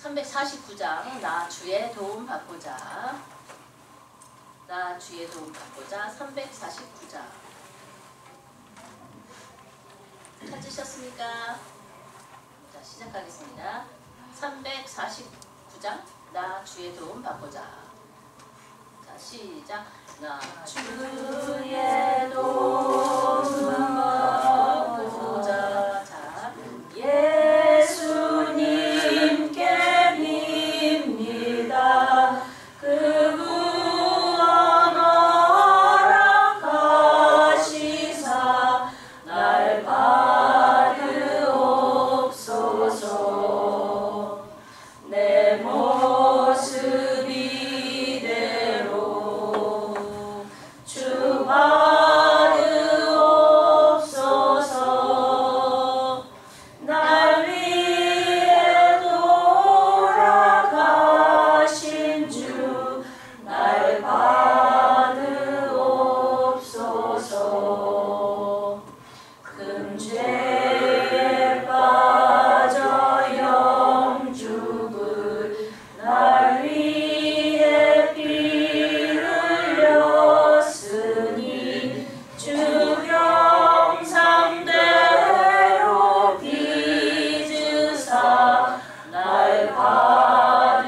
349장 나 주의 도움 받고자. 나 주의 도움 받고자 349장 찾으셨습니까? 자, 시작하겠습니다. 349장 나 주의 도움 받고자. 자, 시작. 나 주의 도움 받고자. 자, 예수님께 밉니다. 그 구원 허락하시사 날 받으옵소서. 내 모습 이대로 주 받으옵소서. 날 위해 돌아가신 주 날 받으옵소서. 큰 죄에 빠져 영죽을 날 위해 피 흘렸으니 주 형상대로 빚으사 날 받으옵소서.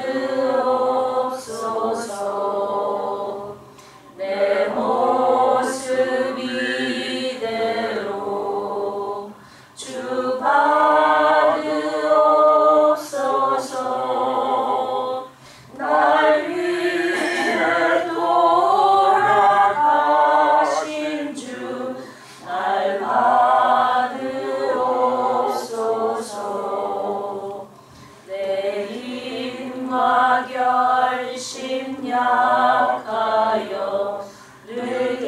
내 모습 이대로 주 받으옵소서. 날 위해 돌아가신 주 날 받으옵소서. 내 힘과 결심 약하여 늘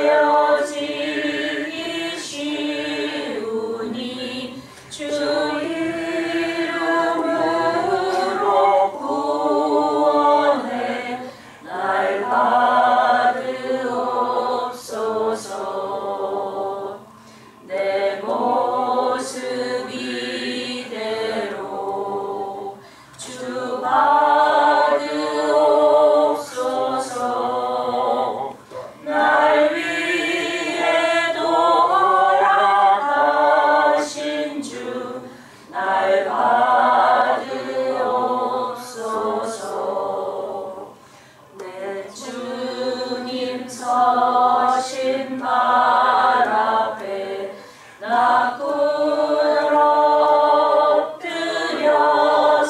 깨어지기 쉬우니 주 이름으로 구원해 날 받으옵소서. 내 모습 이대로 주 받으옵소서. 날 위해 돌아가신 주 날 받으옵소서. 내 주님 서신 발 앞에 나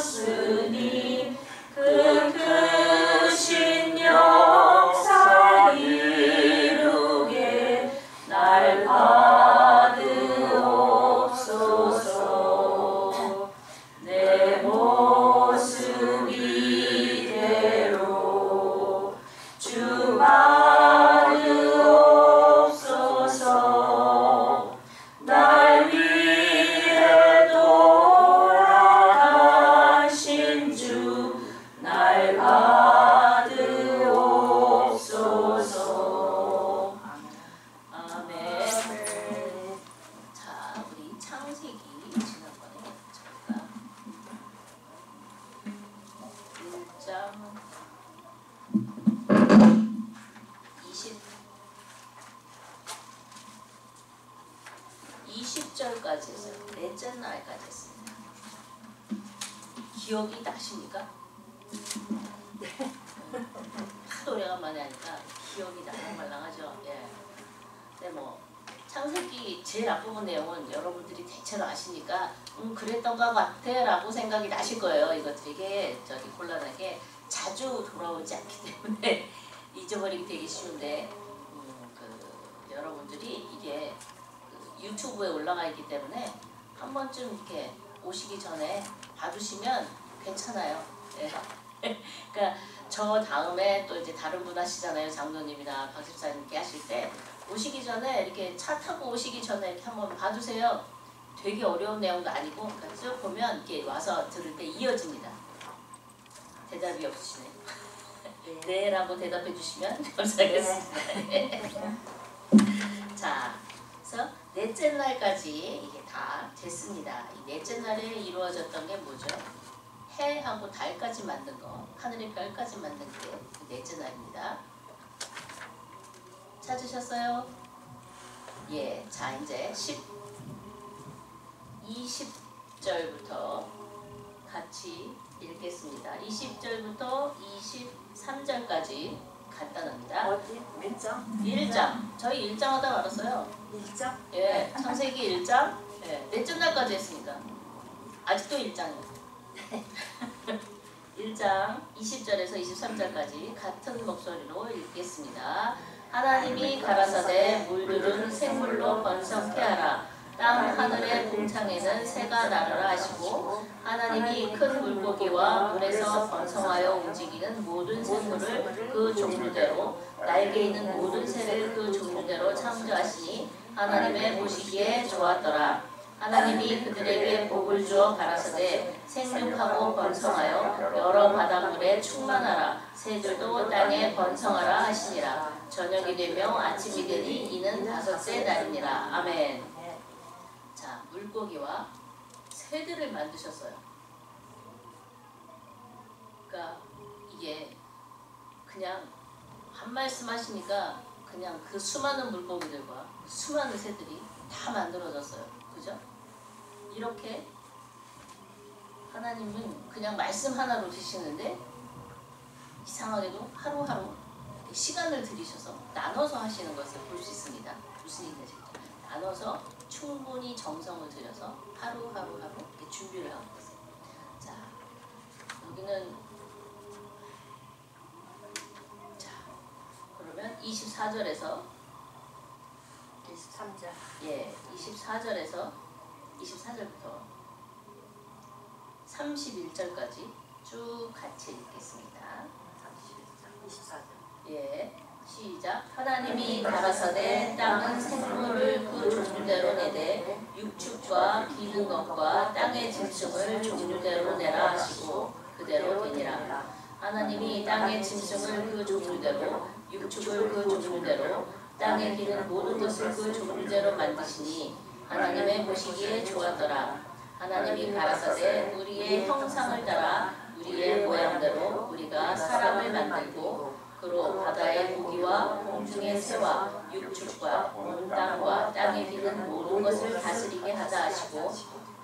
엎드렸으니 그 크신 역사 이루게 날 받으옵소서. 내 모습 이대로 주 받으옵소서. 날 위해 돌아가신 주 날 받으옵소서. 아멘. 자, 우리 창세기 지난번에 저희가 1장 20절까지 했어요. 넷째 날까지 했습니다. 기억이 나십니까? 하도 오래간만에 하니까 기억이 날랑말랑하죠. 예. 근데 뭐 창세기 제일 앞부분 내용은 여러분들이 대체로 아시니까 그랬던 것 같아 라고 생각이 나실 거예요. 이거 되게 곤란하게 자주 돌아오지 않기 때문에 잊어버리기 되게 쉬운데 여러분들이 이게 유튜브에 올라가 있기 때문에 한 번쯤 이렇게 오시기 전에 봐두시면 괜찮아요. 예. 그러니까 저 다음에 또 이제 다른 분 하시잖아요. 장로님이나 박 집사님께 하실 때 오시기 전에 이렇게 차 타고 오시기 전에 이렇게 한번 봐주세요. 되게 어려운 내용도 아니고 그러니까 쭉 보면 이렇게 와서 들을 때 이어집니다. 대답이 없으시네요. 네 라고 대답해 주시면 감사하겠습니다. 자, 그래서 넷째 날까지 이게 다 됐습니다. 이 넷째 날에 이루어졌던 게 뭐죠? 해하고 달까지 만든 거, 하늘의 별까지 만든 게 넷째 날입니다. 찾으셨어요? 예, 자 이제 20절부터 같이 읽겠습니다. 20절부터 23절까지 간단합니다. 어디? 몇 장? 1장. 저희 1장 하다 말았어요. 1장? 예, 창세기 1장. 예, 넷째 날까지 했습니다. 아직도 1장이요. 1장 20절에서 23절까지 같은 목소리로 읽겠습니다. 하나님이 가라사대 물들은 생물로 번성케 하라. 땅 하늘의 궁창에는 새가 나르라 하시고 하나님이 큰 물고기와 물에서 번성하여 움직이는 모든 생물을 그 종류대로 날개 있는 모든 새를 그 종류대로 창조하시니 하나님의 보시기에 좋았더라. 하나님이 그들에게 복을 주어 가라사대 생육하고 번성하여 여러 바닷물에 충만하라. 새들도 땅에 번성하라 하시니라. 저녁이 되며 아침이 되니 이는 다섯째 날이니라. 아멘. 자, 물고기와 새들을 만드셨어요. 그러니까 이게 그냥 한 말씀 하시니까 그냥 그 수많은 물고기들과 수많은 새들이 다 만들어졌어요. 그죠? 이렇게 하나님은 그냥 말씀 하나로 주시는데 이상하게도 하루하루 시간을 들이셔서 나눠서 하시는 것을 볼 수 있습니다. 무슨 얘기인지 나눠서 충분히 정성을 들여서 하루하루 이렇게 준비를 하고 있어요. 자, 여기는 자 그러면 24절에서 23절. 예, 24절에서 24절부터 31절까지 쭉 같이 읽겠습니다. 31절, 24절. 예, 시작. 하나님이 가라사대 땅은 생물을 그 종류대로 내되 육축과 기는 것과 땅의 짐승을 종류대로 내라 하시고 그대로 되니라. 하나님이 땅의 짐승을 그 종류대로 육축을 그 종류대로 땅에 기는 모든 것을 그 종류대로 만드시니 하나님의 보시기에 좋았더라. 하나님이 가라사대 우리의 형상을 따라 우리의 모양대로 우리가 사람을 만들고 그로 바다의 고기와 공중의 새와 육축과 온 땅과 땅에 기는 모든 것을 다스리게 하자 하시고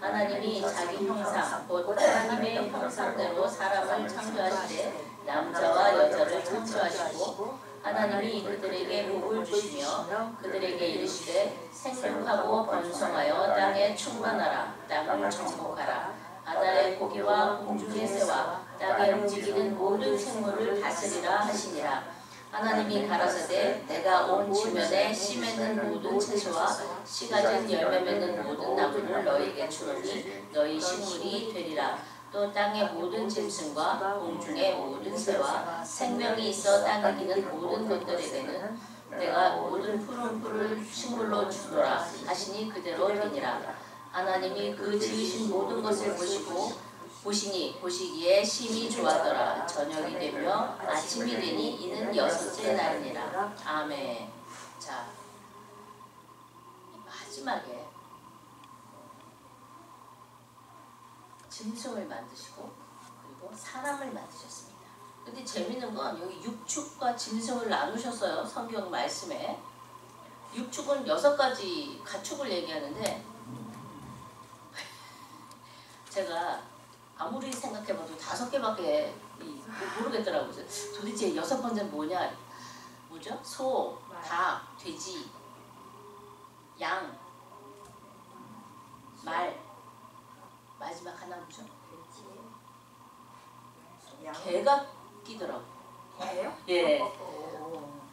하나님이 자기 형상 곧 하나님의 형상대로 사람을 창조하시되 남자와 여자를 창조하시고 하나님이 그들에게 복을 주시며 그들에게 이르시되 생육하고 번성하여 땅에 충만하라. 땅을 정복하라. 바다의 고기와 공중의 새와 땅에 움직이는 모든 생물을 다스리라 하시니라. 하나님이 가라사대 내가 온 지면에 씨 맺는 모든 채소와 씨 가진 열매 맺는 모든 나무를 너희에게 주노니 너희 식물이 되리라. 또 땅의 모든 짐승과 공중의 모든 새와 생명이 있어 땅에 기는 모든 것들에게는 내가 모든 푸른 풀을 식물로 주노라 하시니 그대로 되니라. 하나님이 그 지으신 모든 것을 보시니 보시기에 심히 좋아하더라. 저녁이 되며 아침이 되니 이는 여섯째 날이니라. 아멘. 자, 마지막에 짐승을 만드시고 그리고 사람을 만드셨습니다. 근데 재밌는 건 여기 육축과 짐승을 나누셨어요. 성경 말씀에. 육축은 6가지 가축을 얘기하는데 제가 아무리 생각해봐도 5개밖에 모르겠더라고요. 도대체 6번째는 뭐냐? 뭐죠? 소, 닭, 돼지, 양, 말, 마지막 하나 뭐죠? 개가 끼더라고. 개요? 예.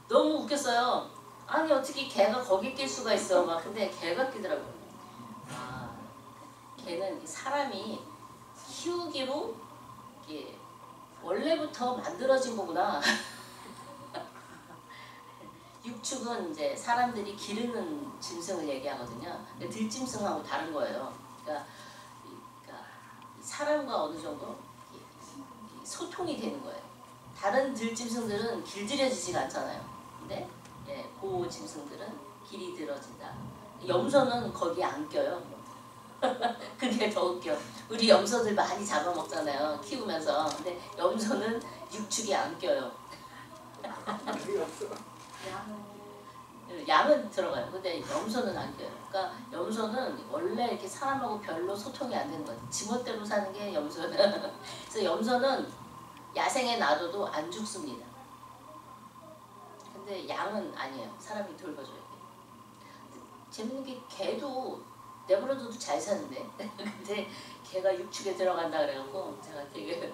너무 웃겼어요. 아니 어떻게 개가 거기 낄 수가 있어? 막 근데 개가 끼더라고. 아, 개는 사람이 키우기로 이게 원래부터 만들어진 거구나. 육축은 이제 사람들이 기르는 짐승을 얘기하거든요. 들짐승하고 다른 거예요. 그러니까 사람과 어느 정도 소통이 되는 거예요. 다른 들짐승들은 길들여지지가 않잖아요. 근데 그 짐승들은 길이 들어진다. 염소는 거기에 안 껴요. 그게 더 웃겨. 우리 염소들 많이 잡아먹잖아요. 키우면서. 근데 염소는 육축이 안 껴요. 양은 들어가요. 근데 염소는 안 껴요. 그러니까 염소는 원래 이렇게 사람하고 별로 소통이 안 되는 거예요. 지멋대로 사는 게 염소는. 그래서 염소는 야생에 놔둬도 안 죽습니다. 근데 양은 아니에요. 사람이 돌봐줘야 돼요. 재밌는 게 개도 내버려둬도 잘 사는데 근데 개가 육축에 들어간다 그래갖고 제가 되게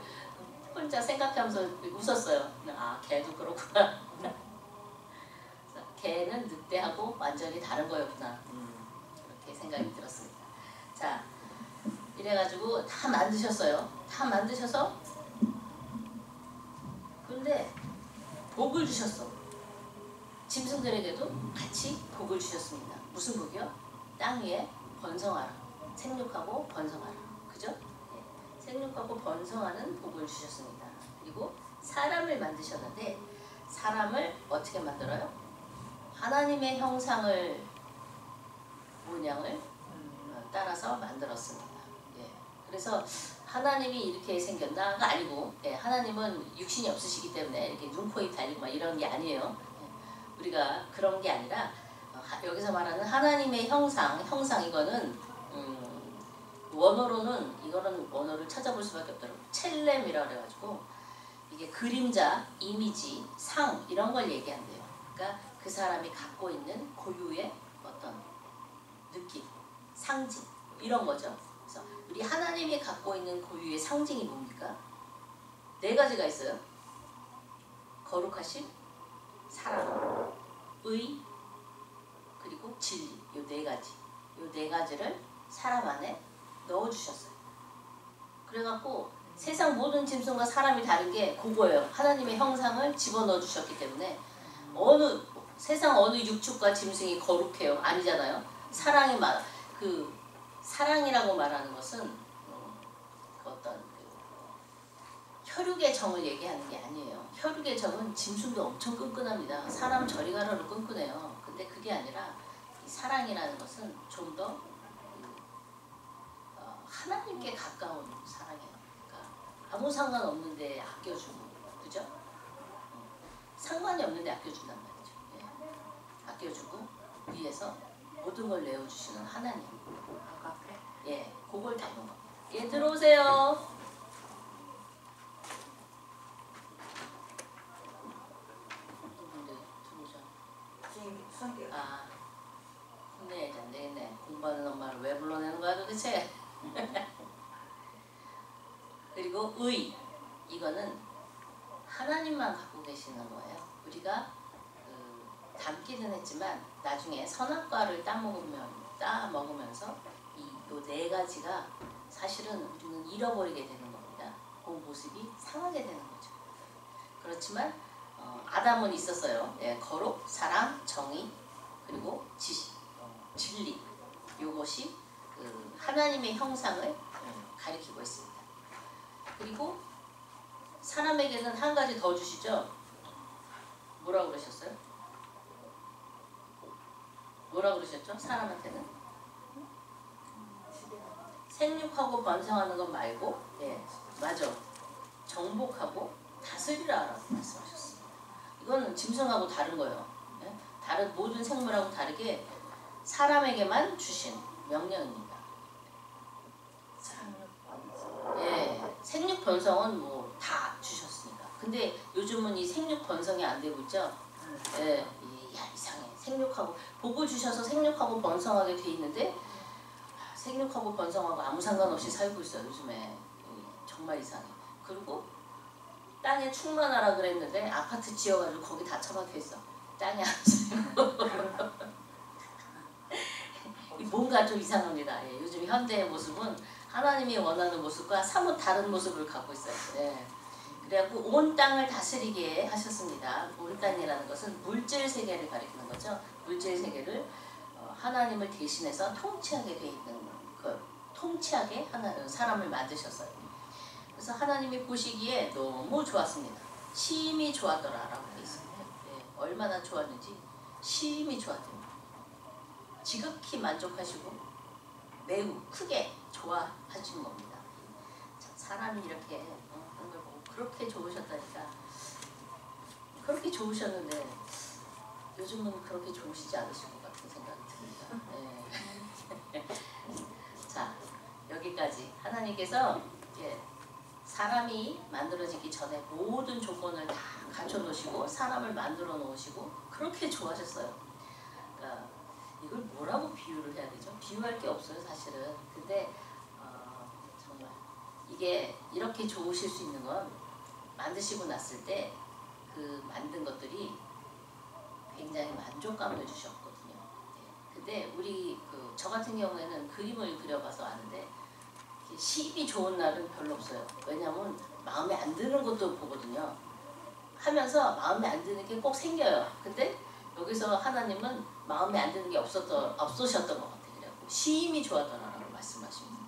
혼자 생각하면서 웃었어요. 아 개도 그렇구나. 개는 늑대하고 완전히 다른 거였구나. 그렇게 생각이 들었습니다. 자 이래가지고 다 만드셨어요. 다 만드셔서 근데 복을 주셨어. 짐승들에게도 같이 복을 주셨습니다. 무슨 복이요? 땅 위에 번성하라. 생육하고 번성하라. 그죠? 네. 생육하고 번성하는 복을 주셨습니다. 그리고 사람을 만드셨는데 사람을 어떻게 만들어요? 하나님의 형상을 모양을 따라서 만들었습니다. 예. 그래서 하나님이 이렇게 생겼나가 아니고 예. 하나님은 육신이 없으시기 때문에 이렇게 눈, 코, 입 달리고 막 이런 게 아니에요. 예. 우리가 그런 게 아니라 여기서 말하는 하나님의 형상 이거는 원어로는 이거는 원어를 찾아볼 수밖에 없더라고요. 첼렘이라 그래가지고 이게 그림자, 이미지, 상 이런 걸 얘기한대요. 그러니까 그 사람이 갖고 있는 고유의 어떤 느낌, 상징 이런 거죠. 그래서 우리 하나님이 갖고 있는 고유의 상징이 뭡니까? 4가지가 있어요. 거룩하심, 사랑, 의, 그리고 진리. 요 4가지. 요 4가지를 사람 안에 넣어주셨어요. 그래갖고 세상 모든 짐승과 사람이 다른 게 그거예요. 하나님의 형상을 집어넣어 주셨기 때문에 세상 어느 육축과 짐승이 거룩해요? 아니잖아요. 그 사랑이라고 말하는 것은 어떤 혈육의 정을 얘기하는 게 아니에요. 혈육의 정은 짐승도 엄청 끈끈합니다. 사람 저리 가라로 끈끈해요. 근데 그게 아니라 이 사랑이라는 것은 좀 더 하나님께 가까운 사랑이에요. 그러니까 아무 상관없는데 아껴주고, 그죠? 상관이 없는데 아껴준단 말이죠. 예. 아껴주고 위에서 모든 걸 내어주시는 하나님. 예, 그걸 닮은 겁니다. 예, 들어오세요. 아, 혼내야지 안 되겠네. 공부하는 엄마를 왜 불러내는 거야 도대체? 그리고 의, 이거는 하나님만 갖고 계시는 거예요. 우리가 닮기는 했지만 나중에 선악과를 따먹으면서 이 4가지가 사실은 우리는 잃어버리게 되는 겁니다. 그 모습이 상하게 되는 거죠. 그렇지만 아담은 있었어요. 예, 거룩, 사랑, 정의, 그리고 진리. 이것이 하나님의 형상을 가리키고 있습니다. 그리고 사람에게는 한 가지 더 주시죠. 뭐라고 그러셨어요? 뭐라고 그러셨죠? 사람한테는? 생육하고 번성하는 것 말고 예, 맞아. 정복하고 다스리라 라고 말씀하셨습니다. 이거는 짐승하고 다른 거예요. 예? 다른 모든 생물하고 다르게 사람에게만 주신 명령입니다. 예, 생육 번성은 뭐 다 주셨으니까. 근데 요즘은 이 생육 번성이 안 되고 있죠. 예, 야 이상해. 생육하고 복을 주셔서 생육하고 번성하게 돼 있는데 생육하고 번성하고 아무 상관없이 살고 있어요. 요즘에 정말 이상해. 그리고 땅에 충만하라 그랬는데 아파트 지어가지고 거기 다 처박혀 있어. 땅이 안 살고 뭔가 좀 이상합니다. 예, 요즘 현대의 모습은 하나님이 원하는 모습과 사뭇 다른 모습을 갖고 있어요. 예. 그래갖고 온 땅을 다스리게 하셨습니다. 온 땅이라는 것은 물질 세계를 가리키는 거죠. 물질 세계를 하나님을 대신해서 통치하게 돼 있는 통치하게 사람을 만드셨어요. 그래서 하나님이 보시기에 너무 좋았습니다. 심히 좋았더라라고 되어 있습니다. 예, 얼마나 좋았는지 심히 좋았답니다. 지극히 만족하시고 매우 크게 좋아하시는 겁니다. 참 사람이 이렇게 하는 걸 보고 그렇게 좋으셨다니까. 그렇게 좋으셨는데 요즘은 그렇게 좋으시지 않으실 것 같은 생각이 듭니다. 네. 자, 여기까지 하나님께서 사람이 만들어지기 전에 모든 조건을 다 갖춰 놓으시고 사람을 만들어 놓으시고 그렇게 좋아하셨어요. 그러니까 이걸 뭐라고 비유를 해야 되죠? 비유할 게 없어요, 사실은. 근데 정말 이게 이렇게 좋으실 수 있는 건 만드시고 났을 때 그 만든 것들이 굉장히 만족감을 주셨거든요. 근데 우리 저 같은 경우에는 그림을 그려봐서 아는데 시입이 좋은 날은 별로 없어요. 왜냐하면 마음에 안 드는 것도 보거든요. 하면서 마음에 안 드는 게 꼭 생겨요. 근데 여기서 하나님은 마음에 안 드는 게 없으셨던 것 같아요. 그래갖고 시임이 좋았더라라고 말씀하십니다.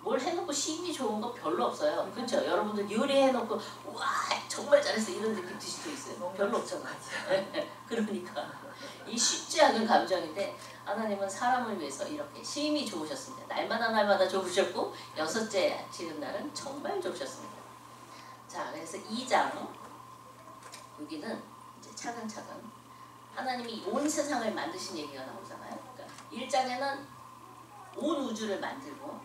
뭘 해놓고 시임이 좋은 거 별로 없어요. 그렇죠? 여러분들 요리해놓고 와 정말 잘했어 이런 느낌 드실 수 있어요. 별로 없잖아요. 그러니까 이 쉽지 않은 감정인데 하나님은 사람을 위해서 이렇게 시임이 좋으셨습니다. 날마다 좋으셨고 여섯째 지은 날은 정말 좋으셨습니다. 자, 그래서 2장 여기는 이제 차근차근 하나님이 온 세상을 만드신 얘기가 나오잖아요. 그러니까 1장에는 온 우주를 만들고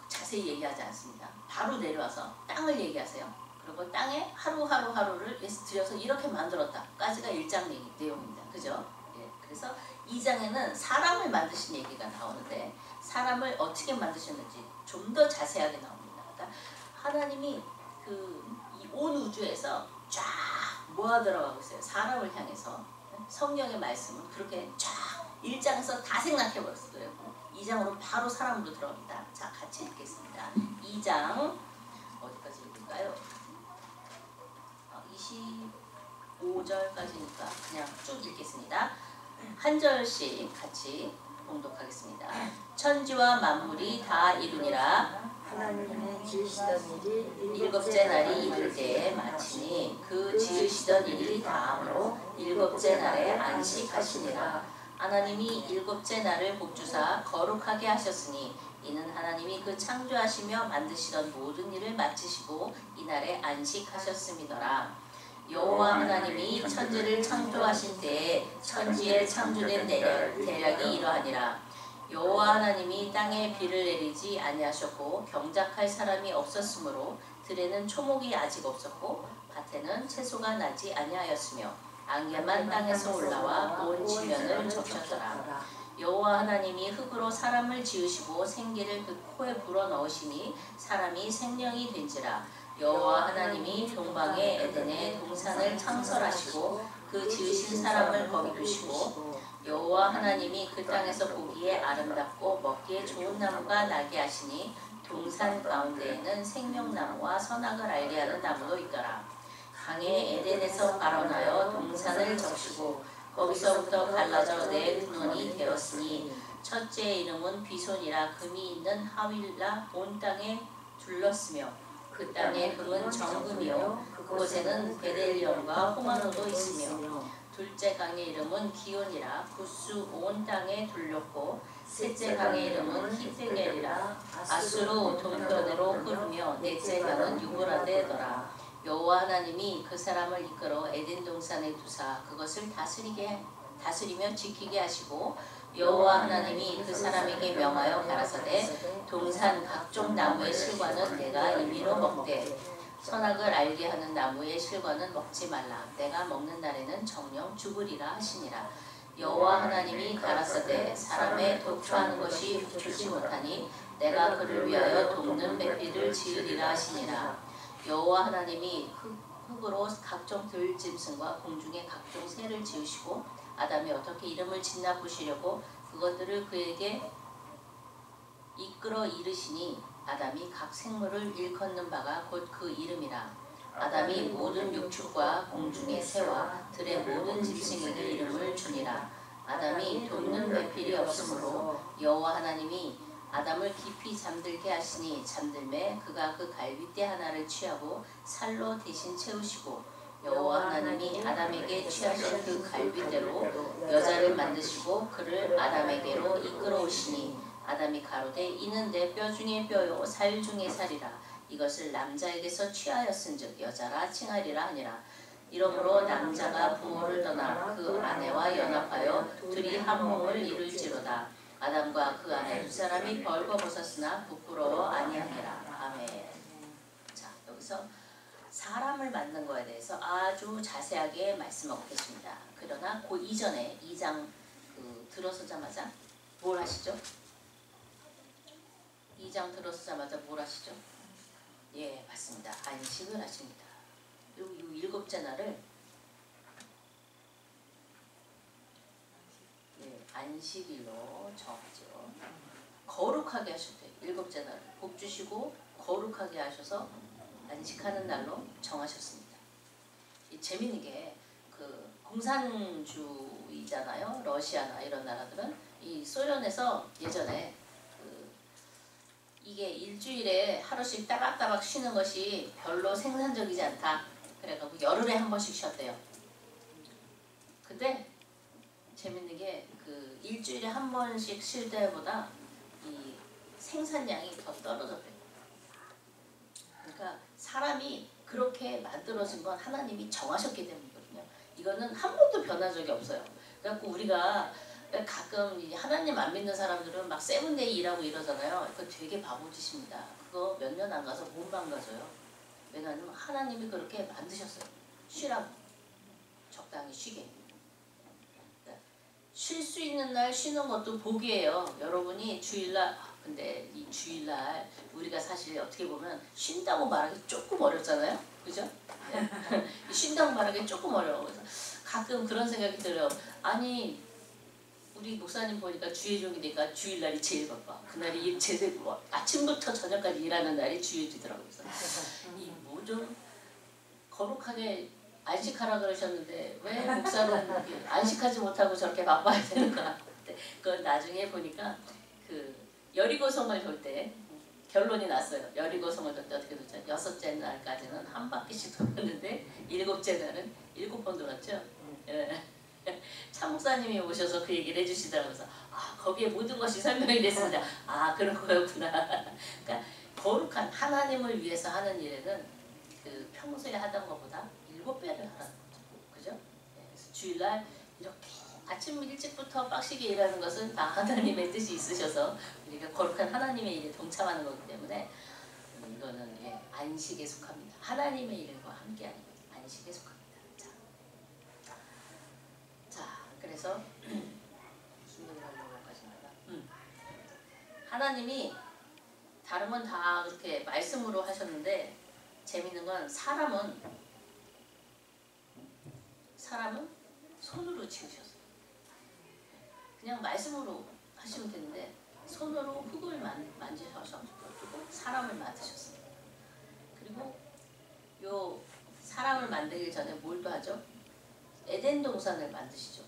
자세히 얘기하지 않습니다. 바로 내려와서 땅을 얘기하세요. 그리고 땅에 하루를 들여서 이렇게 만들었다까지가 1장 내용입니다. 그죠? 그래서 2장에는 사람을 만드신 얘기가 나오는데 사람을 어떻게 만드셨는지 좀 더 자세하게 나옵니다. 그러니까 하나님이 이 온 우주에서 쫙 모아 들어가고 있어요. 사람을 향해서. 성경의 말씀은 그렇게 쫙 1장에서 다 생략해버렸어요. 2장으로 바로 사람으로 들어갑니다. 자, 같이 읽겠습니다. 2장 어디까지 읽을까요? 25절까지니까 그냥 쭉 읽겠습니다. 한 절씩 같이 봉독하겠습니다. 천지와 만물이 다 이루니라. 하나님의 지으시던 일이 일곱째 날이 이룰 때에 마치니 그 지으시던 일이 다함으로 일곱째 날에 안식하시니라. 하나님이 일곱째 날을 복주사 거룩하게 하셨으니 이는 하나님이 그 창조하시며 만드시던 모든 일을 마치시고 이날에 안식하셨음이더라. 여호와 하나님이 천지를 창조하신 때에 천지에 창조된 대략이 이러하니라. 여호와 하나님이 땅에 비를 내리지 아니하셨고 경작할 사람이 없었으므로 들에는 초목이 아직 없었고 밭에는 채소가 나지 아니하였으며 안개만 땅에서 올라와 온 지면을 적셨더라. 여호와 하나님이 흙으로 사람을 지으시고 생기를 그 코에 불어넣으시니 사람이 생명이 된지라. 여호와 하나님이 동방의 에덴에 동산을 창설하시고 그 지으신 사람을 거기 두시고 여호와 하나님이 그 땅에서 보기에 아름답고 먹기에 좋은 나무가 나게 하시니 동산 가운데에는 생명나무와 선악을 알게 하는 나무도 있더라. 강에 에덴에서 발원하여 동산을 적시고 거기서부터 갈라져 네 근원이 되었으니 첫째의 이름은 비손이라 금이 있는 하윌라 온 땅에 둘렀으며 그 땅의 금은 정금이요 그곳에는 베델리엄과 호마노도 있으며 둘째 강의 이름은 기온이라 구스 온 땅에 둘렸고 셋째 강의 이름은 히데겔이라 아수르 동편으로 흐르며 넷째 강은 유브라데더라. 여호와 하나님이 그 사람을 이끌어 에덴 동산에 두사 그것을 다스리며 지키게 하시고 여호와 하나님이 그 사람에게 명하여 가라사대 동산 각종 나무의 실과는 내가 임의로 먹되 선악을 알게 하는 나무의 실과는 먹지 말라. 내가 먹는 날에는 정령 죽으리라 하시니라. 여호와 하나님이 가라사대 사람의 독초하는 것이 좋지 못하니 내가 그를 위하여 돕는 배필을 지으리라 하시니라. 여호와 하나님이 흙으로 각종 들짐승과 공중의 각종 새를 지으시고 아담이 어떻게 이름을 짓나 보시려고 그것들을 그에게 이끌어 이르시니 아담이 각 생물을 일컫는 바가 곧 그 이름이라. 아담이 모든 육축과 공중의 새와 들의 모든 짐승에게 이름을 주니라. 아담이 돕는 배필이 없으므로 여호와 하나님이 아담을 깊이 잠들게 하시니 잠들매 그가 그 갈빗대 하나를 취하고 살로 대신 채우시고 여호와 하나님이 아담에게 취하신 그 갈빗대로 여자를 만드시고 그를 아담에게로 이끌어 오시니 아담이 가로되 이는 내 뼈 중에 뼈요 살 중에 살이라. 이것을 남자에게서 취하였은즉 여자라 칭하리라 하니라. 이러므로 남자가 부모를 떠나 그 아내와 연합하여 둘이 한 몸을 이룰지로다. 아담과 그 아내 두 사람이 벌거벗었으나 부끄러워 아니하니라. 아멘. 자, 여기서 사람을 만든 거에 대해서 아주 자세하게 말씀하고 계십니다. 그러나 그 이전에 2장 들어서자마자 뭘 하시죠? 2장 들어서자마자 뭘 하시죠? 예, 맞습니다. 안식을 하십니다. 이 일곱째 날을 안식일로 정하죠. 거룩하게 하셨대요. 일곱째 날을 복 주시고 거룩하게 하셔서 안식하는 날로 정하셨습니다. 이 재미있는 게 그 공산주의잖아요. 러시아나 이런 나라들은 이 소련에서 예전에 이게 일주일에 하루씩 따박따박 쉬는 것이 별로 생산적이지 않다. 그래가지고 열흘에 한 번씩 쉬었대요. 근데 재밌는 게 그 일주일에 한 번씩 쉴 때보다 이 생산량이 더 떨어졌대요. 그러니까 사람이 그렇게 만들어진 건 하나님이 정하셨기 때문이거든요. 이거는 한 번도 변한 적이 없어요. 그래갖고 우리가 가끔 하나님 안 믿는 사람들은 막 세븐데이 일하고 이러잖아요. 그거 되게 바보짓입니다. 그거 몇 년 안 가서 못 망가져요. 왜냐하면 하나님이 그렇게 만드셨어요. 쉬라고. 적당히 쉬게. 쉴 수 있는 날 쉬는 것도 복이에요. 여러분이 주일날 근데 이 주일날 우리가 사실 어떻게 보면 쉰다고 말하기 조금 어렵잖아요. 그죠? 네. 쉰다고 말하기 조금 어려워. 그래서 가끔 그런 생각이 들어요. 아니 우리 목사님 보니까 주일종이니까 주일날이 제일 바빠. 그날이 제대로 아침부터 저녁까지 일하는 날이 주일이더라고요. 이 뭐 좀 거룩하게 안식하라 그러셨는데 왜 목사는 안식하지 못하고 저렇게 바빠야 되는가. 그건 나중에 보니까 그 여리고성을 돌 때 결론이 났어요. 여리고성을 돌 때 어떻게 돌죠? 6째 날까지는 한 바퀴씩 돌았는데 7째 날은 7번 돌았죠. 예. 차 목사님이 오셔서 그 얘기를 해주시더라고요. 그래서 거기에 모든 것이 설명이 됐습니다. 그런 거였구나. 그러니까 거룩한 하나님을 위해서 하는 일에는 그 평소에 하던 것보다 7배를 하라는 거죠. 그죠? 네, 그래서 주일날 이렇게 아침 일찍부터 빡시게 일하는 것은 다 하나님의 뜻이 있으셔서 우리가 거룩한 하나님의 일에 동참하는 거기 때문에 이거는 안식에 속합니다. 하나님의 일과 함께하는 거죠. 안식에 속합니다. 자, 그래서 무슨 얘기를 하려고 하시나요? 하나님이 다름은 다 그렇게 말씀으로 하셨는데 재밌는 건 사람은 손으로 지으셨어요. 그냥 말씀으로 하시면 되는데 손으로 흙을 만지셔서 사람을 만드셨어요. 그리고 요 사람을 만들기 전에 뭘 또 하죠? 에덴 동산을 만드시죠.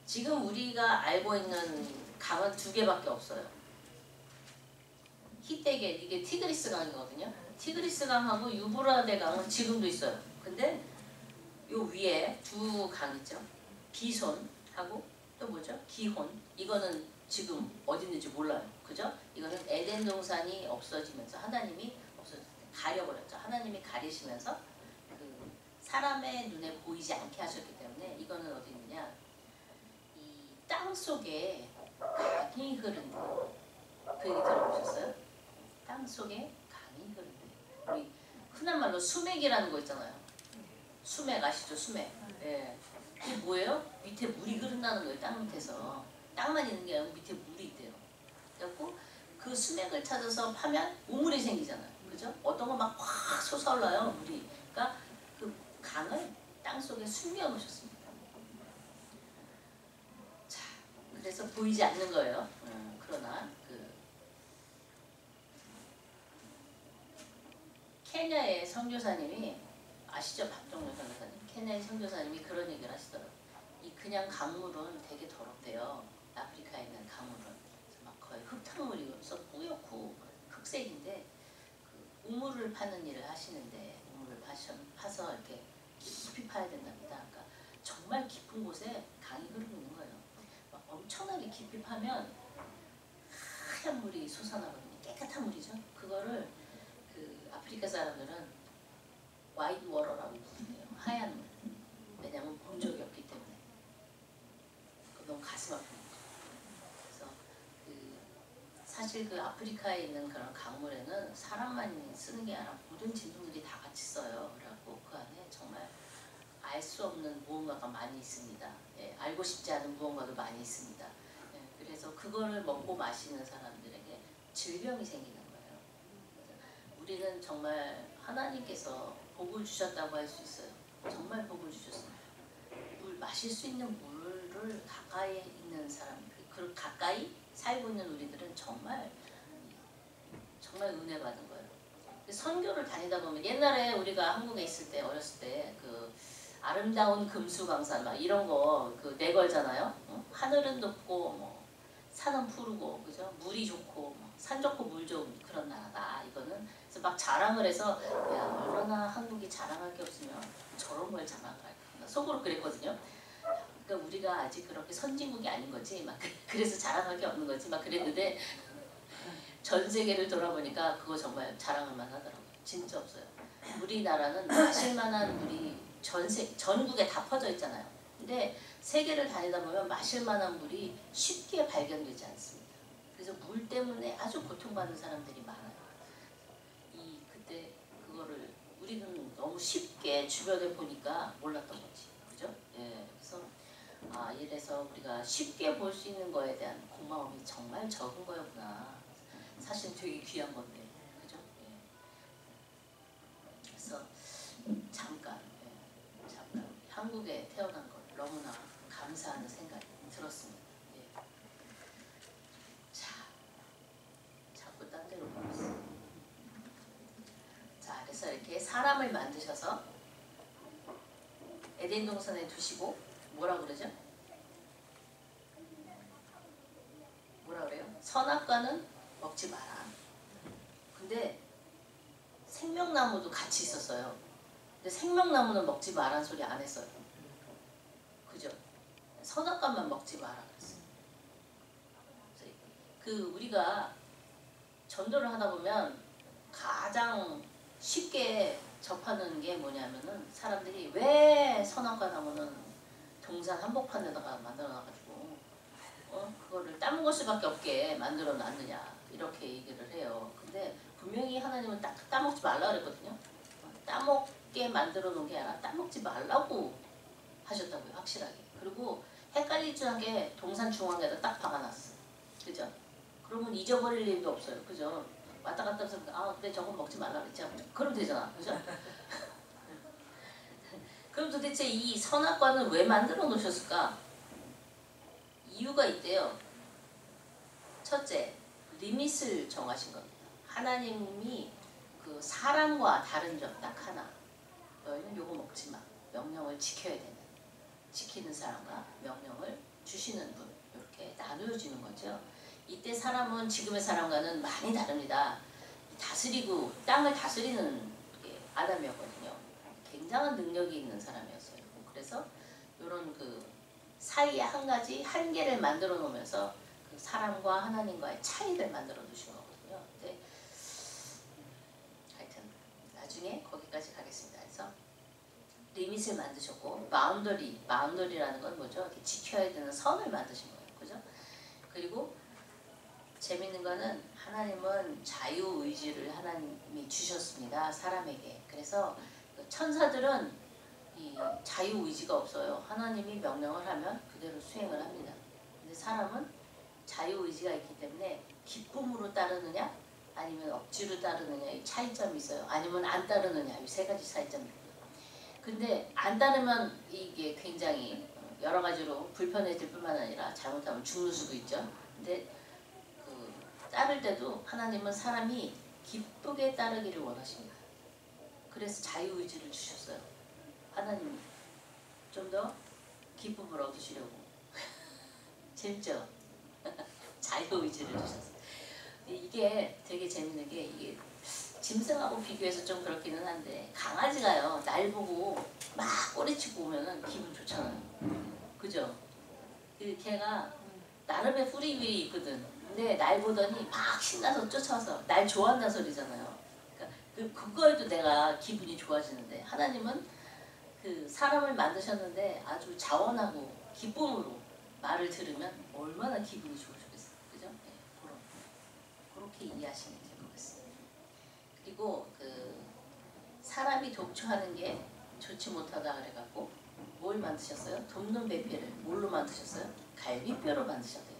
지금 우리가 알고 있는 강은 2개밖에 없어요. 히데계 이게 티그리스 강이거든요. 티그리스 강하고 유브라데 강은 지금도 있어요. 근데 요 위에 2강 있죠. 비손하고 또 뭐죠? 기혼. 이거는 지금 어디 있는지 몰라요. 그죠? 이거는 에덴 동산이 없어지면서 하나님이 가려버렸죠. 하나님이 가리시면서 그 사람의 눈에 보이지 않게 하셨기 때문에 이거는 어디 있느냐? 이 땅 속에 강이 흐른다. 그 얘기 들어보셨어요? 땅 속에 강이 흐른다. 우리 흔한 말로 수맥이라는 거 있잖아요. 수맥 아시죠? 수맥. 예. 이게 뭐예요? 밑에 물이 흐른다는 거예요. 땅 밑에서. 땅만 있는 게 아니고 밑에 물이 있대요. 그래갖고 그 수맥을 찾아서 파면 우물이 생기잖아요. 그죠? 어떤 거 막 확 솟아올라요. 물이. 그러니까 그 강을 땅 속에 숨겨 놓으셨습니다. 자, 그래서 보이지 않는 거예요. 그러나 케냐의 선교사님이 아시죠? 박종렬 선교사님. 케냐의 선교사님이 그런 얘기를 하시더라고요. 이 그냥 강물은 되게 더럽대요. 아프리카에 있는 강물은. 막 거의 흙탕물이면서 뿌옇고 흑색인데 그 우물을 파는 일을 하시는데 우물을 파서 이렇게 깊이 파야 된답니다. 그러니까 정말 깊은 곳에 강이 흐르고 있는 거예요. 막 엄청나게 깊이 파면 하얀 물이 솟아나거든요. 깨끗한 물이죠. 그거를 그 아프리카 사람들은 화이트 워터라고 부르네요. 하얀 물. 왜냐하면 본 적이 없기 때문에. 너무 가슴 아픈 거죠. 그래서 사실 그 아프리카에 있는 그런 강물에는 사람만 쓰는 게 아니라 모든 진동들이 다 같이 써요. 그래갖고 그 안에 정말 알 수 없는 무언가가 많이 있습니다. 예, 알고 싶지 않은 무언가도 많이 있습니다. 예, 그래서 그거를 먹고 마시는 사람들에게 질병이 생기는 거예요. 우리는 정말 하나님께서 복을 주셨다고 할 수 있어요. 정말 복을 주셨습니다. 물 마실 수 있는 물을 가까이 있는 사람, 그 가까이 살고 있는 우리들은 정말 은혜 받은 거예요. 선교를 다니다 보면 옛날에 우리가 한국에 있을 때 어렸을 때 그 아름다운 금수강산 막 이런 거 그 내걸잖아요. 응? 하늘은 높고 뭐 산은 푸르고 그죠? 물이 좋고 뭐 산 좋고 물 좋은 그런 나라다 이거는. 그래서 막 자랑을 해서 야 얼마나 한국이 자랑할 게 없으면 저런 걸 자랑할까 속으로 그랬거든요. 그러니까 우리가 아직 그렇게 선진국이 아닌 거지 막 그래서 자랑할 게 없는 거지 막 그랬는데 전 세계를 돌아보니까 그거 정말 자랑할 만하더라고요. 진짜 없어요. 우리나라는 마실 만한 물이 전국에 다 퍼져 있잖아요. 근데 세계를 다니다 보면 마실 만한 물이 쉽게 발견되지 않습니다. 그래서 물 때문에 아주 고통받는 사람들이 많아요. 그때 그거를 우리는 너무 쉽게 주변에 보니까 몰랐던 거지. 그죠? 예. 그래서 이래서 우리가 쉽게 볼 수 있는 거에 대한 고마움이 정말 적은 거였구나. 사실 되게 귀한 건데. 그죠? 예. 그래서 잠깐 한국에 태어난 걸 너무나 감사하는 생각이 들었습니다. 예. 자, 자꾸 딴 데로 가봤어. 자, 그래서 이렇게 사람을 만드셔서 에덴 동산에 두시고 뭐라 그러죠? 뭐라 그래요? 선악과는 먹지 마라. 근데 생명나무도 같이 있었어요. 근데 생명나무는 먹지 마라는 소리 안 했어요. 그죠? 선악과만 먹지 마라 그랬어요. 우리가 전도를 하다 보면 가장 쉽게 접하는 게 뭐냐면은 사람들이 왜 선악과 나무는 동산 한복판에다가 만들어놔가지고 그거를 따먹을 수밖에 없게 만들어 놨느냐 이렇게 얘기를 해요. 근데 분명히 하나님은 따먹지 말라 그랬거든요. 따먹게 만들어 놓은 게 아니라 따먹지 말라고 하셨다고요. 확실하게. 그리고 헷갈릴 줄 알게 동산 중앙에다 딱 박아놨어. 그죠? 그러면 잊어버릴 일도 없어요. 그죠? 왔다 갔다 해서 근데 저건 먹지 말라 그랬지. 그러면 되잖아. 그죠? 그럼 도대체 이 선악과는 왜 만들어 놓으셨을까? 이유가 있대요. 첫째, 리밋을 정하신 겁니다. 하나님이 그 사람과 다른 점 딱 하나. 너희는 요거 먹지 마. 명령을 지켜야 되는. 지키는 사람과 명령을 주시는 분. 이렇게 나누어지는 거죠. 이때 사람은 지금의 사람과는 많이 다릅니다. 다스리고 땅을 다스리는 게 아담이었거든요. 굉장한 능력이 있는 사람이었어요. 그래서 이런 그 사이에 한 가지 한계를 만들어 놓으면서 그 사람과 하나님과의 차이를 만들어 두신 거거든요. 근데 하여튼 나중에 거기까지 가겠습니다. 그래서 리밋을 만드셨고 바운더리라는 건 뭐죠? 이렇게 지켜야 되는 선을 만드신 거예요. 그죠? 그리고 재밌는 거는 하나님은 자유의지를 하나님이 주셨습니다. 사람에게. 그래서 천사들은 이 자유의지가 없어요. 하나님이 명령을 하면 그대로 수행을 합니다. 근데 사람은 자유의지가 있기 때문에 기쁨으로 따르느냐 아니면 억지로 따르느냐 이 차이점이 있어요. 아니면 안 따르느냐 이 세 가지 차이점이 있어요. 근데 안 따르면 이게 굉장히 여러 가지로 불편해질 뿐만 아니라 잘못하면 죽는 수도 있죠. 근데 따를 때도 하나님은 사람이 기쁘게 따르기를 원하십니다. 그래서 자유의지를 주셨어요. 하나님이 좀 더 기쁨을 얻으시려고. 재밌죠? 자유의지를 주셨어요. 이게 되게 재밌는 게 이게 짐승하고 비교해서 좀 그렇기는 한데 강아지가요 날 보고 막 꼬리치고 오면은 기분 좋잖아요. 그죠? 걔가 나름의 뿌리위이 있거든. 근데 날 보더니 막 신나서 쫓아와서 날 좋아한다는 소리잖아요. 그러니까 그거에도 내가 기분이 좋아지는데 하나님은 그 사람을 만드셨는데 아주 자원하고 기쁨으로 말을 들으면 얼마나 기분이 좋으셨겠어요. 그죠? 네, 그렇게 이해하시면 될 것 같습니다. 그리고 그 사람이 독초하는 게 좋지 못하다 그래갖고 뭘 만드셨어요? 돕는 배필을 뭘로 만드셨어요? 갈비뼈로 만드셨대요.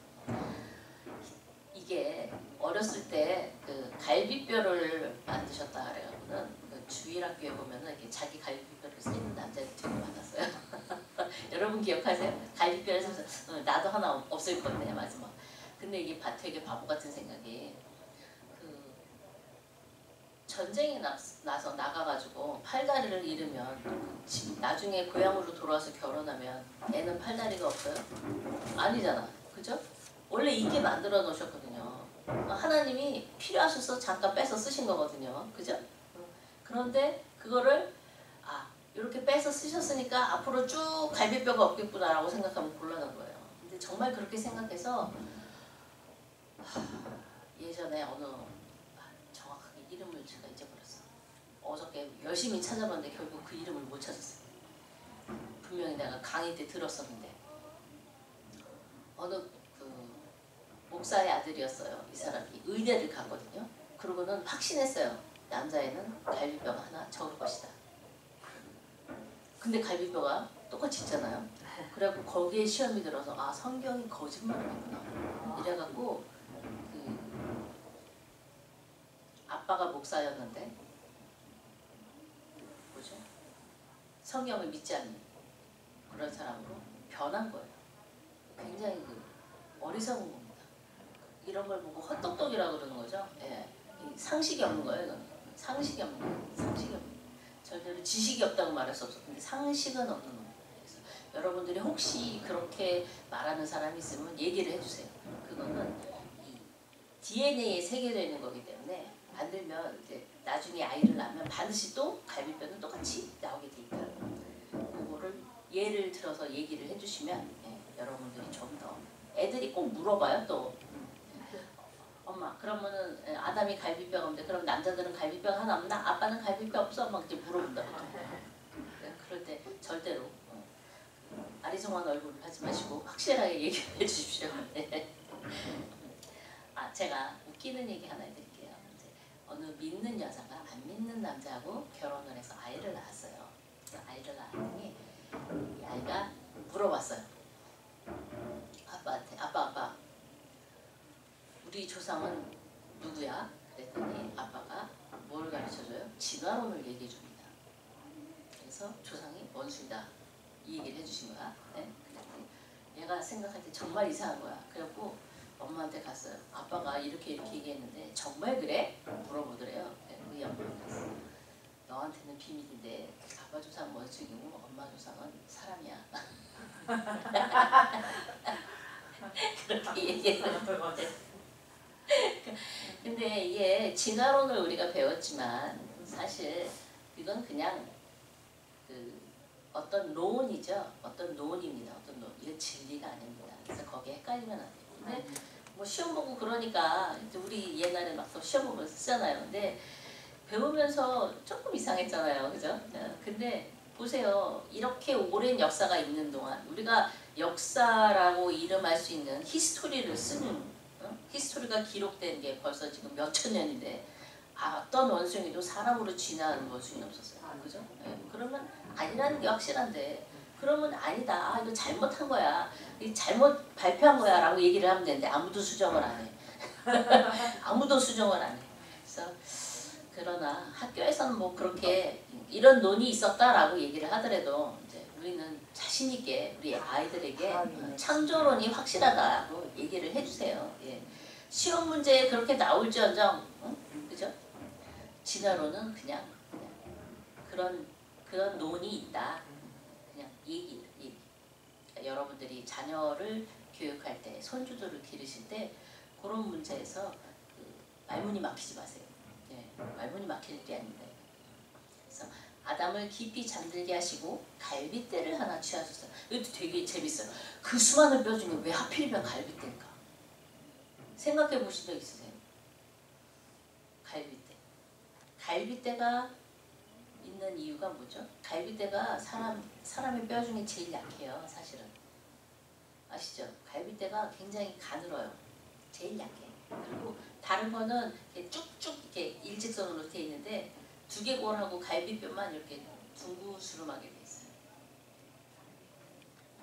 이게 어렸을 때 그 갈비뼈를 만드셨다 그래갖고는 그 주일학교에 보면은 이렇게 자기 갈비뼈를 쓰는 남자들 되게 많았어요. 여러분 기억하세요? 갈비뼈를 써서 나도 하나 없을 건데 마지막. 근데 이게 되게 바보 같은 생각이 그 전쟁에 나서 나가가지고 팔다리를 잃으면 지금 나중에 고향으로 돌아와서 결혼하면 애는 팔다리가 없어요? 아니잖아. 그죠? 원래 있게 만들어 놓으셨거든요. 하나님이 필요하셔서 잠깐 빼서 쓰신 거거든요. 그죠? 그런데 그거를 이렇게 빼서 쓰셨으니까 앞으로 쭉 갈비뼈가 없겠구나라고 생각하면 곤란한 거예요. 근데 정말 그렇게 생각해서 예전에 어느 정확하게 이름을 제가 잊어버렸어. 어저께 열심히 찾아봤는데 결국 그 이름을 못 찾았어요. 분명히 내가 강의 때 들었었는데 어느 목사의 아들이었어요. 이 사람이 의대를 갔거든요. 그러고는 확신했어요. 남자애는 갈비뼈가 하나 적을 것이다. 근데 갈비뼈가 똑같이 있잖아요. 그래갖고 거기에 시험이 들어서 성경이 거짓말을 했구나. 이래갖고 그 아빠가 목사였는데 뭐죠? 성경을 믿지 않는 그런 사람으로 변한 거예요. 굉장히 어리석은 겁니다. 이런 걸 보고 헛똑똑이라고 그러는 거죠. 예. 상식이 없는 거예요. 이건. 상식이 없는 거예요. 상식이 없는 거예요. 절대로 지식이 없다고 말할 수 없어. 근데 상식은 없는 겁니다. 그래서 여러분들이 혹시 그렇게 말하는 사람이 있으면 얘기를 해주세요. 그거는 이 DNA에 새겨져 있는 거기 때문에 만들면 이제 나중에 아이를 낳으면 반드시 또 갈비뼈는 똑같이 나오게 돼 있다. 그거를 예를 들어서 얘기를 해주시면 여러분들이 좀 더 애들이 꼭 물어봐요. 또 엄마 그러면은 아담이 갈비뼈가 없는데 그럼 남자들은 갈비뼈가 하나 없나? 아빠는 갈비뼈 없어? 막 이렇게 물어본다고. 그럴 때 절대로 아리송한 얼굴을 하지 마시고 확실하게 얘기를 해주십시오. 제가 웃기는 얘기 하나 해드릴게요. 이제 어느 믿는 여자가 안 믿는 남자하고 결혼을 해서 아이를 낳았어요. 아이를 낳았더니 이 아이가 물어봤어요. 아빠한테 아빠 우리 조상은 누구야? 그랬더니 아빠가 뭘 가르쳐줘요? 진화론을 얘기해 줍니다. 그래서 조상이 원수이다 이 얘기를 해주신 거야. 네? 그랬더니 얘가 생각할 때 정말 이상한 거야. 그래갖고 엄마한테 갔어요. 아빠가 이렇게 얘기했는데 정말 그래? 물어보더래요. 우리 엄마한테 갔어. 너한테는 비밀인데 아빠 조상은 원수이고 엄마 조상은 사람이야. 그렇게 얘기했어요. 근데 이게 진화론을 우리가 배웠지만 사실 이건 그냥 어떤 논이죠. 어떤 논입니다. 어떤 논. 이건 진리가 아닙니다. 그래서 거기에 헷갈리면 안 돼요. 근데 뭐 시험 보고 그러니까 우리 옛날에 막 또 시험 보면 쓰잖아요. 근데 배우면서 조금 이상했잖아요. 그죠? 근데 보세요. 이렇게 오랜 역사가 있는 동안 우리가 역사라고 이름할 수 있는 히스토리를 쓰는 히스토리가 기록된 게 벌써 지금 몇천 년인데 어떤 원숭이도 사람으로 진화하는 원숭이는 없었어요. 그죠? 그러면 아니라는 게 확실한데 그러면 아니다. 이거 잘못한 거야. 잘못 발표한 거야 라고 얘기를 하면 되는데 아무도 수정을 안 해. 아무도 수정을 안 해. 그래서 그러나 학교에서는 뭐 그렇게 이런 논이 있었다라고 얘기를 하더라도 이제 우리는 자신 있게 우리 아이들에게 창조론이 확실하다고 얘기를 해주세요. 예. 시험 문제에 그렇게 나올지언정, 그죠? 진화론은 그냥 그런 논이 있다. 그냥 얘기. 그러니까 여러분들이 자녀를 교육할 때, 손주들을 기르실 때 그런 문제에서 말문이 막히지 마세요. 예, 말문이 막힐 게 아닙니다. 그래서 아담을 깊이 잠들게 하시고 갈빗대를 하나 취하셨어요. 이것도 되게 재밌어요. 그 수많은 뼈 중에 왜 하필이면 갈빗대일까? 생각해 보신 적 있으세요? 갈비뼈. 갈비뼈가 있는 이유가 뭐죠? 갈비뼈가 사람의 뼈 중에 제일 약해요, 사실은. 아시죠? 갈비뼈가 굉장히 가늘어요. 제일 약해. 그리고 다른 거는 이렇게 쭉쭉 이렇게 일직선으로 돼 있는데 두개골하고 갈비뼈만 이렇게 둥구스름하게 돼 있어요.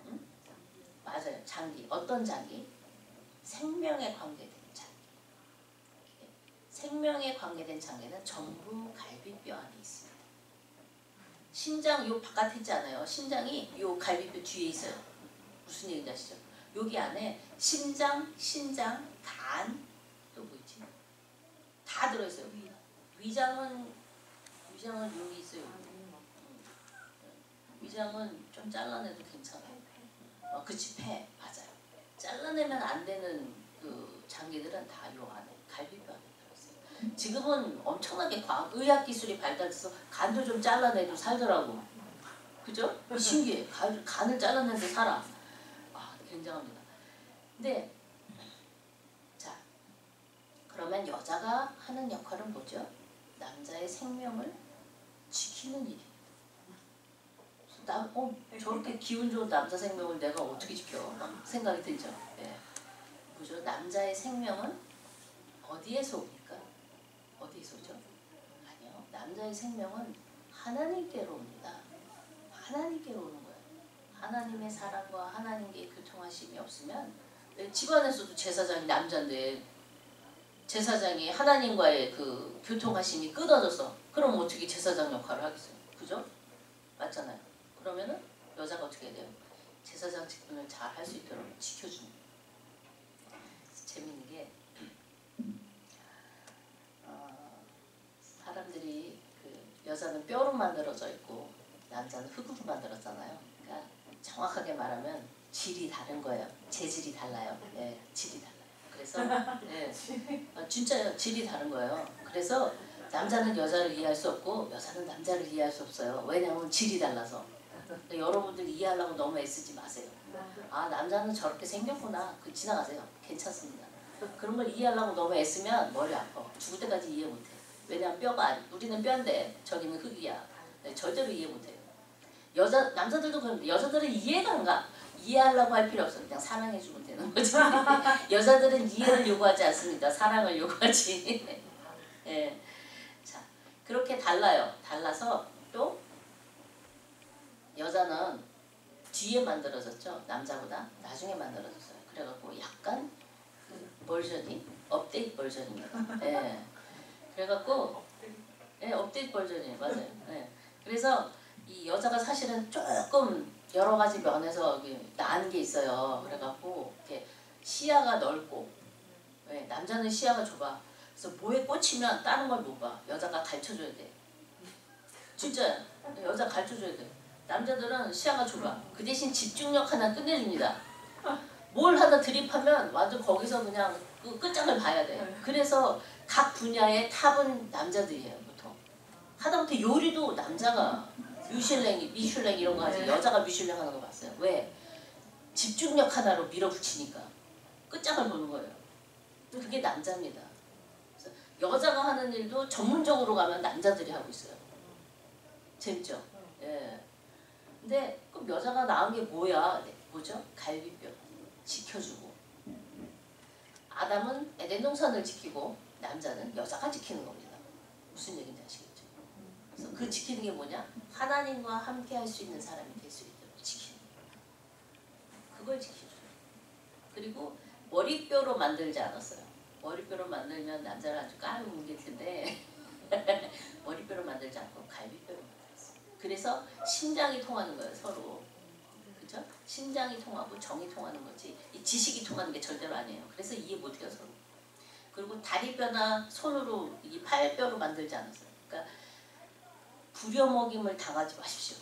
응? 맞아요. 장기. 어떤 장기? 생명에 관계된 장기. 생명에 관계된 장기는 전부 갈비뼈 안에 있습니다. 심장 요 바깥에 있지 않아요. 심장이 요 갈비뼈 뒤에 있어요. 무슨 얘기인지 아시죠? 여기 안에 심장, 신장, 간, 또 뭐 있지? 다 들어있어요. 위장은 여기 있어요. 위장은 좀 잘라내도 괜찮아요. 그치, 폐. 맞아요. 잘라내면 안 되는 그 장기들은 다 요 안에, 갈비뼈 안에 들어있어요. 지금은 엄청나게 의학 기술이 발달해서 간도 좀 잘라내도 살더라고. 그죠? 신기해. 간을 잘라내도 살아. 굉장합니다. 근데 자, 그러면 여자가 하는 역할은 뭐죠? 남자의 생명을 지키는 일입니다. 저렇게 기운 좋은 남자 생명을 내가 어떻게 지켜? 생각이 들죠. 예. 뭐죠? 남자의 생명은 어디에서 옵니까? 어디에서 오죠? 아니요. 남자의 생명은 하나님께로 옵니다. 하나님께로 오는 거예요. 하나님의 사랑과 하나님의 교통하심이 없으면 집안에서도 제사장이 남자인데 제사장이 하나님과의 그 교통하심이 끊어져서 그럼 어떻게 제사장 역할을 하겠어요? 그죠? 맞잖아요. 그러면은 여자가 어떻게 해야 돼요? 제사장 직분을 잘 할 수 있도록 지켜주는 거예요. 재밌는 게 사람들이 그 여자는 뼈로 만들어져 있고 남자는 흙으로 만들었잖아요. 그러니까 정확하게 말하면 질이 다른 거예요. 재질이 달라요. 예, 질이 달라요. 그래서 예, 진짜요. 질이 다른 거예요. 그래서 남자는 여자를 이해할 수 없고 여자는 남자를 이해할 수 없어요. 왜냐하면 질이 달라서. 그러니까 여러분들 이해하려고 너무 애쓰지 마세요. 아, 남자는 저렇게 생겼구나. 그 지나가세요. 괜찮습니다. 그런 걸 이해하려고 너무 애쓰면 머리 아파. 죽을 때까지 이해 못해. 왜냐하면 뼈가 우리는 뼈인데 저기는 흙이야. 네, 절대로 이해 못해요. 남자들도 그런데 여자들은 이해가 안 가. 이해하려고 할 필요 없어. 그냥 사랑해주면 되는 거지. 여자들은 이해를 요구하지 않습니다. 사랑을 요구하지. 예. 자, 그렇게 달라요. 달라서 또 여자는 뒤에 만들어졌죠. 남자보다 나중에 만들어졌어요. 그래갖고 약간 그 버전이 업데이트 버전입니다. 예. 그래갖고 예, 업데이트 버전이에요. 맞아요. 예. 그래서 이 여자가 사실은 조금 여러 가지 면에서 나은 게 있어요. 그래갖고 이렇게 시야가 넓고 예, 남자는 시야가 좁아. 그래서 뭐에 꽂히면 다른 걸 못 봐. 여자가 가르쳐줘야 돼. 진짜 여자 가르쳐줘야 돼. 남자들은 시야가 좁아. 그 대신 집중력 하나 끝내줍니다. 뭘 하나 드립하면 완전 거기서 그냥 그 끝장을 봐야 돼. 그래서 각 분야의 탑은 남자들이에요. 보통. 하다못해 요리도 남자가 미슐랭 이런 거 하지. 여자가 미슐랭 하는 거 봤어요. 왜? 집중력 하나로 밀어붙이니까. 끝장을 보는 거예요. 그게 남자입니다. 그래서 여자가 하는 일도 전문적으로 가면 남자들이 하고 있어요. 재밌죠? 예. 근데 그럼 여자가 낳은 게 뭐야? 뭐죠? 갈비뼈. 지켜주고. 아담은 에덴 동산을 지키고 남자는 여자가 지키는 겁니다. 무슨 얘기인지 아시겠죠? 그래서 그 지키는 게 뭐냐? 하나님과 함께 할 수 있는 사람이 될 수 있도록 지키는 거예요. 그걸 지켜줘요. 그리고 머리뼈로 만들지 않았어요. 머리뼈로 만들면 남자를 아주 까먹을 텐데 머리뼈로 만들지 않고 갈비뼈로 만들었어요. 그래서 심장이 통하는 거예요. 서로. 그죠? 심장이 통하고 정이 통하는 거지 이 지식이 통하는 게 절대로 아니에요. 그래서 이해 못해요. 서로. 그리고 다리뼈나 손으로 이 팔뼈로 만들지 않았어요. 그러니까 부려먹임을 당하지 마십시오.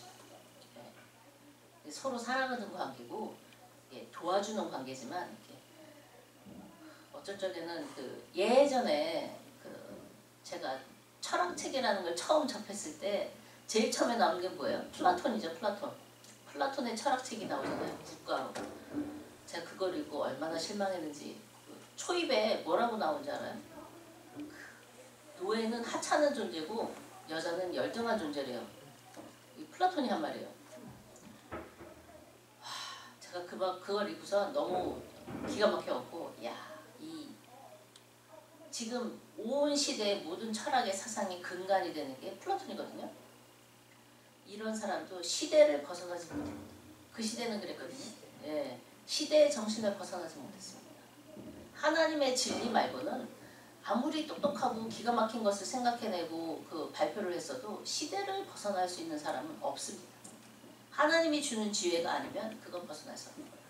예. 서로 사랑하는 관계고 예, 도와주는 관계지만 이렇게 어쩔 적에는 그 예전에 그 제가 철학책이라는 걸 처음 접했을 때 제일 처음에 나온 게 뭐예요? 플라톤이죠. 플라톤의 철학책이 나오잖아요. 국가로. 제가 그걸 읽고 얼마나 실망했는지 초입에 뭐라고 나오는지 알아요? 노예는 하찮은 존재고 여자는 열등한 존재래요. 이 플라톤이 한 말이에요. 제가 그걸 읽고서 너무 기가 막혀갖고 지금 온 시대의 모든 철학의 사상의 근간이 되는 게 플라톤이거든요. 이런 사람도 시대를 벗어나지 못해요. 그 시대는 그랬거든요. 예, 시대의 정신을 벗어나지 못했습니다. 하나님의 진리 말고는 아무리 똑똑하고 기가 막힌 것을 생각해내고 그 발표를 했어도 시대를 벗어날 수 있는 사람은 없습니다. 하나님이 주는 지혜가 아니면 그건 벗어날 수 없는 거예요.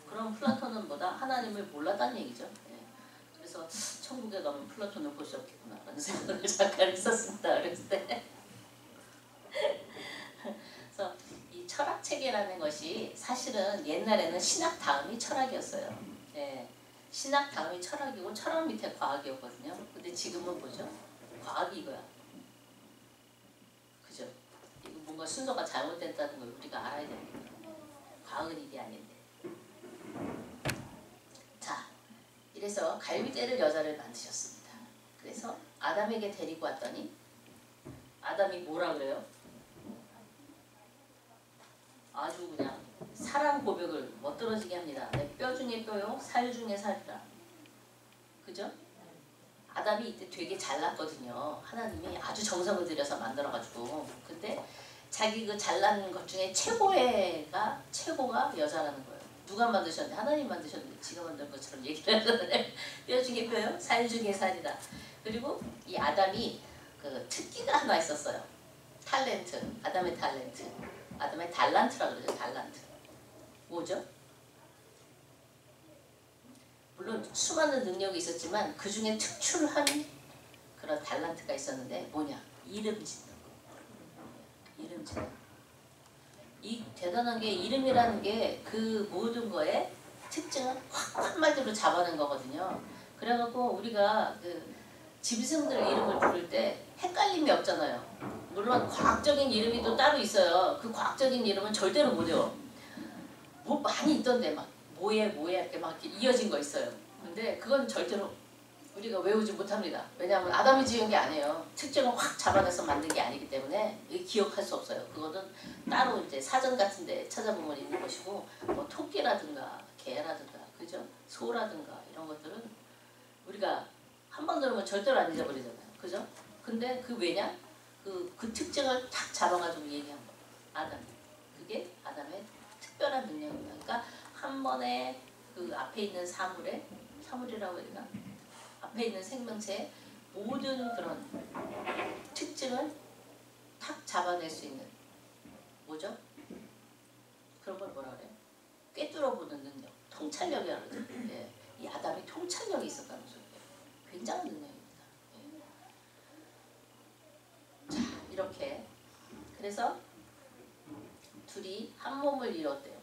그럼 플라톤은 뭐다? 하나님을 몰랐다는 얘기죠. 예. 그래서 천국에 가면 플라톤을 볼 수 없겠구나 라는 생각을 잠깐 했었습니다. 어렸을 때. 그래서 이 철학체계라는 것이 사실은 옛날에는 신학 다음이 철학이었어요. 예. 신학 다음이 철학이고 철학 밑에 과학이었거든요. 근데 지금은 뭐죠? 과학이 이거야. 그죠? 이거 뭔가 순서가 잘못됐다는 걸 우리가 알아야 됩니다. 과학은 이게 아닌데. 자, 이래서 갈비대를 여자를 만드셨습니다. 그래서 아담에게 데리고 왔더니 아담이 뭐라 그래요? 아주 그냥 사랑 고백을 멋들어지게 합니다. 내 뼈 중에 뼈요, 살 중에 살이라. 그죠? 아담이 이때 되게 잘났거든요. 하나님이 아주 정성을 들여서 만들어가지고. 근데 자기 그 잘난 것 중에 최고가 여자라는 거예요. 누가 만드셨는데? 하나님 만드셨는데 지가 만든 것처럼 얘기를 하잖아요. 뼈 중에 뼈요, 살 중에 살이다. 그리고 이 아담이 그 특기가 하나 있었어요. 탤런트, 아담의 탤런트. 아담의 달란트라 그러죠. 달란트. 뭐죠? 물론 수많은 능력이 있었지만 그 중에 특출한 그런 달란트가 있었는데 뭐냐? 이름 짓는 거. 이름 짓는 거. 이 대단한 게 이름이라는 게 그 모든 거에 특징을 확 한마디로 잡아낸 거거든요. 그래갖고 우리가 그 짐승들 이름을 부를 때 헷갈림이 없잖아요. 물론 과학적인 이름이 또 따로 있어요. 그 과학적인 이름은 절대로 못 외워. 뭐 많이 있던데 막 뭐에 이렇게 막 이렇게 이어진 거 있어요. 근데 그건 절대로 우리가 외우지 못합니다. 왜냐하면 아담이 지은 게 아니에요. 특징을 확 잡아내서 만든 게 아니기 때문에 기억할 수 없어요. 그거는 따로 이제 사전 같은 데 찾아보면 있는 것이고 뭐 토끼라든가 개라든가 그죠? 소라든가 이런 것들은 우리가 한 번 들으면 절대로 안 잊어버리잖아요. 그죠? 근데 그 왜냐? 그 특징을 탁 잡아가지고 얘기한 거예요. 아담. 그게 아담의 특별한 능력입니다. 그러니까 한 번에 그 앞에 있는 사물이라고 해야 되나? 앞에 있는 생명체의 모든 그런 특징을 탁 잡아낼 수 있는 뭐죠? 그런 걸 뭐라 그래요? 꿰뚫어보는 능력, 통찰력이라고 그러죠. 예. 이 아담이 통찰력이 있었다는 소리예요. 굉장한 능력입니다. 예. 자, 이렇게 그래서 둘이 한 몸을 이뤘대요.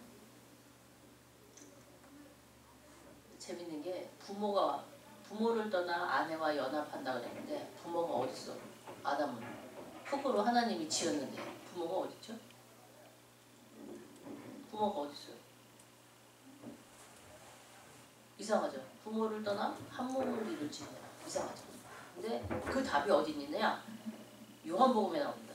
재밌는 게 부모를 떠나 아내와 연합한다 그랬는데 부모가 어딨어? 아담은 흙으로 하나님이 지었는데 부모가 어딨죠? 부모가 어딨어요? 이상하죠? 부모를 떠나 한 몸을 이룰지니라. 이상하죠? 근데 그 답이 어디 있느냐? 요한복음에 나옵니다.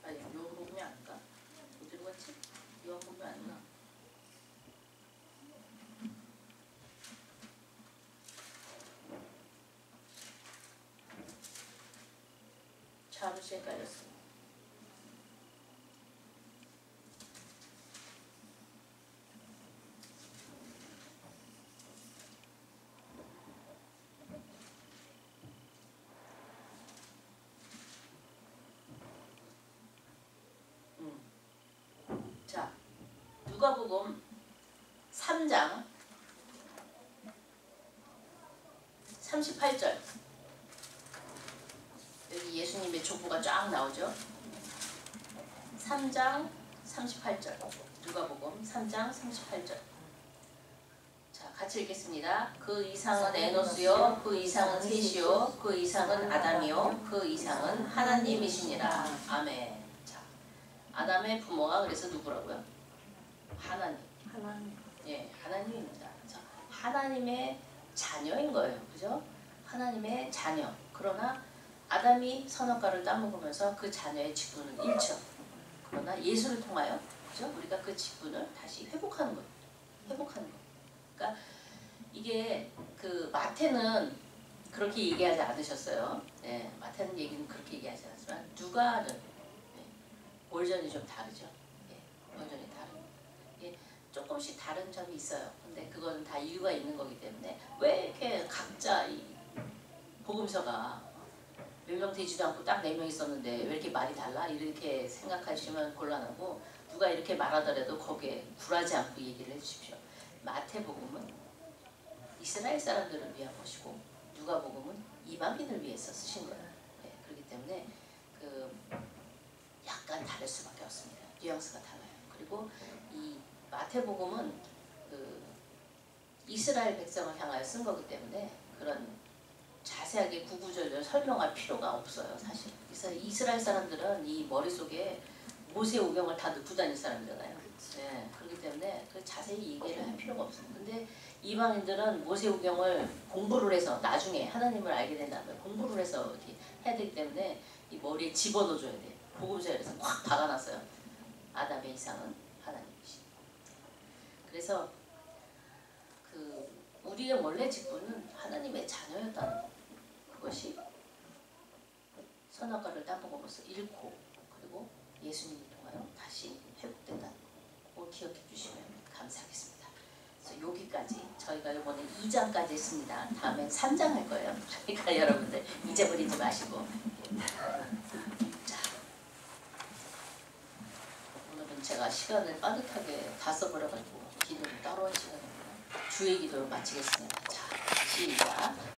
요한복음이 아닌가? 어디로 갔지? 요한복음이 아니나? 잠시 헷갈렸어. 자, 누가복음 3장 38절. 여기 예수님의 족보가 쫙 나오죠. 3장 38절. 누가복음 3장 38절. 자, 같이 읽겠습니다. 그 이상은 에노스요, 그 이상은 셋이요, 그 이상은 아담이요, 그 이상은 하나님이시니라. 아멘. 자, 아담의 부모가 그래서 누구라고요? 하나님. 하나님. 예, 하나님입니다. 자, 하나님의 자녀인 거예요. 그죠? 하나님의 자녀. 그러나 아담이 선악과를 따먹으면서 그 자녀의 직분은 잃죠. 그러나 예수를 통하여 그죠? 우리가 그 직분을 다시 회복하는 거예요. 회복하는 거예요. 그러니까 이게 그 마태는 그렇게 얘기하지 않으셨어요. 예, 마태는 얘기는 그렇게 얘기하지 않았지만 누가는 버전이 좀 다르죠. 예, 버전이 다른. 예, 조금씩 다른 점이 있어요. 근데 그거는 다 이유가 있는 거기 때문에 왜 이렇게 각자 이 복음서가 몇 명 되지도 않고 딱 4명 있었는데 왜 이렇게 말이 달라? 이렇게 생각하시면 곤란하고 누가 이렇게 말하더라도 거기에 굴하지 않고 얘기를 해주십시오. 마태복음은 이스라엘 사람들을 위한 것이고 누가복음은 이방인을 위해서 쓰신 거예요. 네, 그렇기 때문에 그 약간 다를 수밖에 없습니다. 뉘앙스가 달라요. 그리고 이 마태복음은 그 이스라엘 백성을 향하여 쓴 거기 때문에 그런 자세하게 구구절절 설명할 필요가 없어요. 사실 이스라엘 사람들은 이 머릿속에 모세오경을 다 넣고 다닐 사람이잖아요. 네, 그렇기 때문에 그 자세히 얘기를 할 필요가 없습니다. 근데 이방인들은 모세오경을 공부를 해서 나중에 하나님을 알게 된 다음에 공부를 해서 이렇게 해야 되기 때문에 이 머리에 집어넣어줘야 돼요. 복음서에서 확 박아놨어요. 아담의 이상은 하나님이시. 그래서 그 우리의 원래 직분은 하나님의 자녀였다는 거. 그것이 선악과를 따먹음으로써 잃고 그리고 예수님을 통하여 다시 회복된다는 거. 그걸 기억해 주시면 감사하겠습니다. 그래서 여기까지 저희가 이번에 2장까지 했습니다. 다음엔 3장 할 거예요. 그러니까 여러분들 잊어버리지 마시고. 자, 오늘은 제가 시간을 빠듯하게 다 써버려가지고 기도를 따로 할 시간입니다. 주의 기도를 마치겠습니다. 자, 시작.